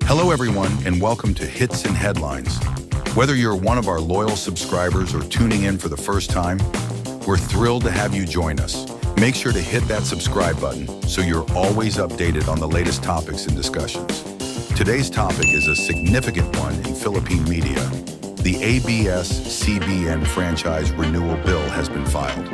Hello, everyone, and welcome to Hits and Headlines. Whether you're one of our loyal subscribers or tuning in for the first time, we're thrilled to have you join us. Make sure to hit that subscribe button so you're always updated on the latest topics and discussions. Today's topic is a significant one in Philippine media. The ABS-CBN franchise renewal bill has been filed.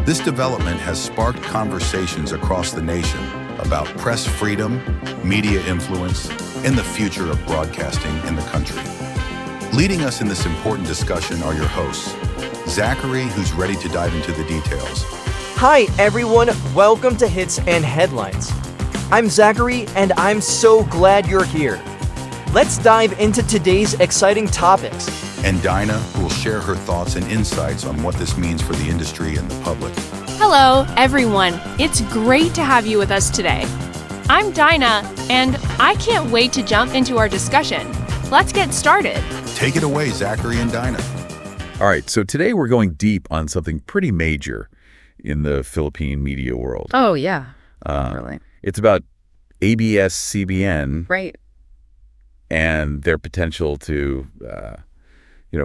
This development has sparked conversations across the nation about press freedom, media influence, and the future of broadcasting in the country. Leading us in this important discussion are your hosts, Zachary, who's ready to dive into the details. Hi everyone, welcome to Hits and Headlines. I'm Zachary and I'm so glad you're here. Let's dive into today's exciting topics. And Dinah, who will share her thoughts and insights on what this means for the industry and the public. Hello, everyone. It's great to have you with us today. I'm Dinah, and I can't wait to jump into our discussion. Let's get started. Take it away, Zachary and Dinah. All right, so today we're going deep on something pretty major in the Philippine media world. Oh, yeah. Really? It's about ABS-CBN Right. and their potential to,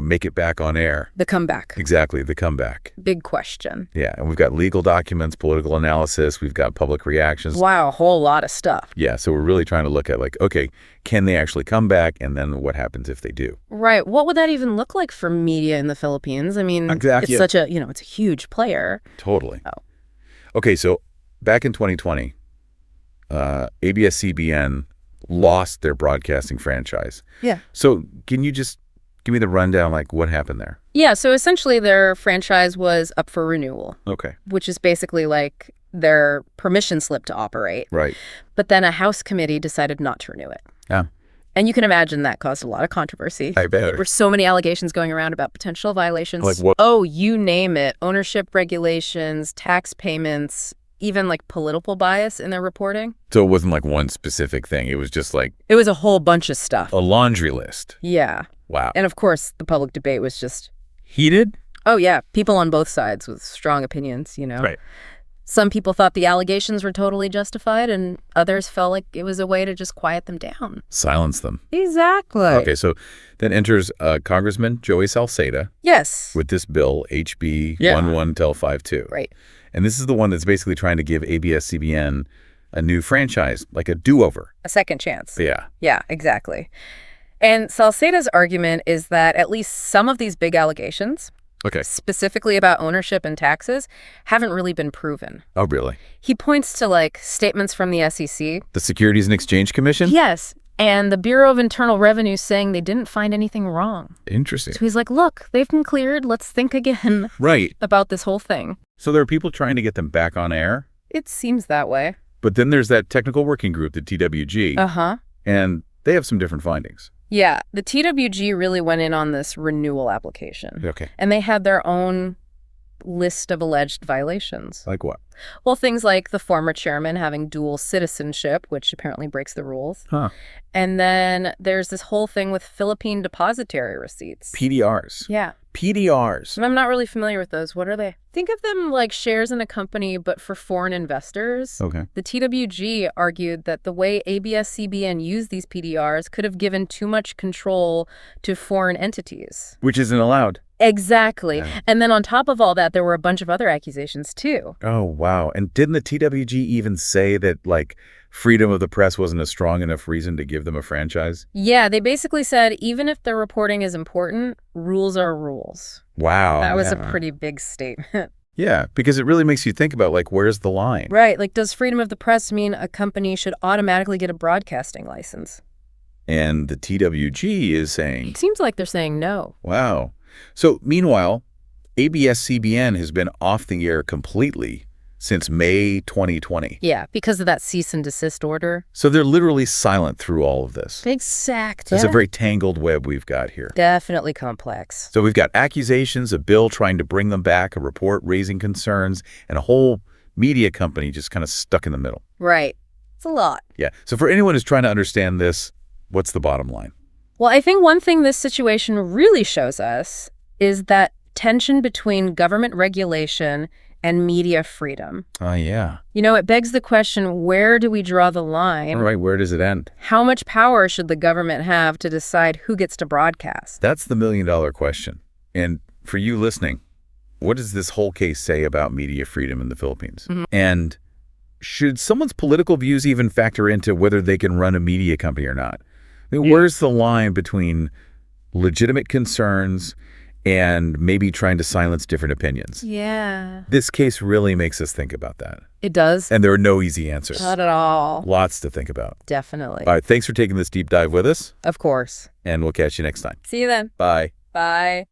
make it back on air. The comeback. Exactly, the comeback. Big question. Yeah, and we've got legal documents, political analysis, we've got public reactions. Wow, a whole lot of stuff. Yeah, so we're really trying to look at okay, can they actually come back, and then what happens if they do? Right. What would that even look like for media in the Philippines? I mean, Exactly. It's such a, it's a huge player. Totally. Oh. Okay, so back in 2020, ABS-CBN lost their broadcasting franchise. Yeah. So can you just give me the rundown, what happened there? Yeah, so essentially their franchise was up for renewal, Okay. which is basically like their permission slip to operate. Right. But then a House committee decided not to renew it. Yeah. And you can imagine that caused a lot of controversy. I bet. There were so many allegations going around about potential violations. Like what? Oh, you name it. Ownership regulations, tax payments, even political bias in their reporting. So it wasn't one specific thing. It was just It was a whole bunch of stuff. a laundry list. Yeah. Wow. And of course, the public debate was just, Heated? oh yeah, people on both sides with strong opinions, Right. Some people thought the allegations were totally justified, and others felt like it was a way to just quiet them down. Silence them. Exactly. Okay, so then enters Congressman Joey Salceda Yes. with this bill, HB Yeah. 11-52. Right. And this is the one that's basically trying to give ABS-CBN a new franchise, like a do-over. A second chance. Yeah. Yeah, exactly. And Salceda's argument is that at least some of these big allegations, Okay. specifically about ownership and taxes, haven't really been proven. Oh, really? He points to statements from the SEC. The Securities and Exchange Commission? Yes. And the Bureau of Internal Revenue saying they didn't find anything wrong. Interesting. So he's like, look, they've been cleared. Let's think again Right. about this whole thing. So there are people trying to get them back on air, It seems that way. but then there's that technical working group, the TWG, Uh-huh. and they have some different findings. Yeah, the TWG really went in on this renewal application. Okay. And they had their own list of alleged violations. Like what? Well, things like the former chairman having dual citizenship, which apparently breaks the rules. Huh. And then there's this whole thing with Philippine depository receipts. PDRs. Yeah. PDRs. I'm not really familiar with those. What are they? Think of them like shares in a company, but for foreign investors. Okay. The TWG argued that the way ABS-CBN used these PDRs could have given too much control to foreign entities. Which isn't allowed. Exactly. Yeah. And then on top of all that, there were a bunch of other accusations, too. Oh, wow. And didn't the TWG even say that, freedom of the press wasn't a strong enough reason to give them a franchise? Yeah, they basically said, even if the reporting is important, rules are rules. Wow. That was a pretty big statement. Yeah, because it really makes you think about, where's the line? Right. Does freedom of the press mean a company should automatically get a broadcasting license? And the TWG is saying, It seems like they're saying no. wow. So, meanwhile, ABS-CBN has been off the air completely since May 2020. Yeah, because of that cease and desist order. So they're literally silent through all of this. Exact. It's a very tangled web we've got here. Definitely complex. So we've got accusations, a bill trying to bring them back, a report raising concerns, and a whole media company just kind of stuck in the middle. Right. It's a lot. Yeah. So for anyone who's trying to understand this, what's the bottom line? Well, I think one thing this situation really shows us is that tension between government regulation and media freedom. Yeah. It begs the question, where do we draw the line? All right, where does it end? How much power should the government have to decide who gets to broadcast? That's the million-dollar question. And for you listening, what does this whole case say about media freedom in the Philippines? And should someone's political views even factor into whether they can run a media company or not? I mean, where's the line between legitimate concerns and maybe trying to silence different opinions? Yeah. This case really makes us think about that. It does? And there are no easy answers. Not at all. Lots to think about. Definitely. All right, thanks for taking this deep dive with us, Of course. and we'll catch you next time. See you then. Bye. Bye.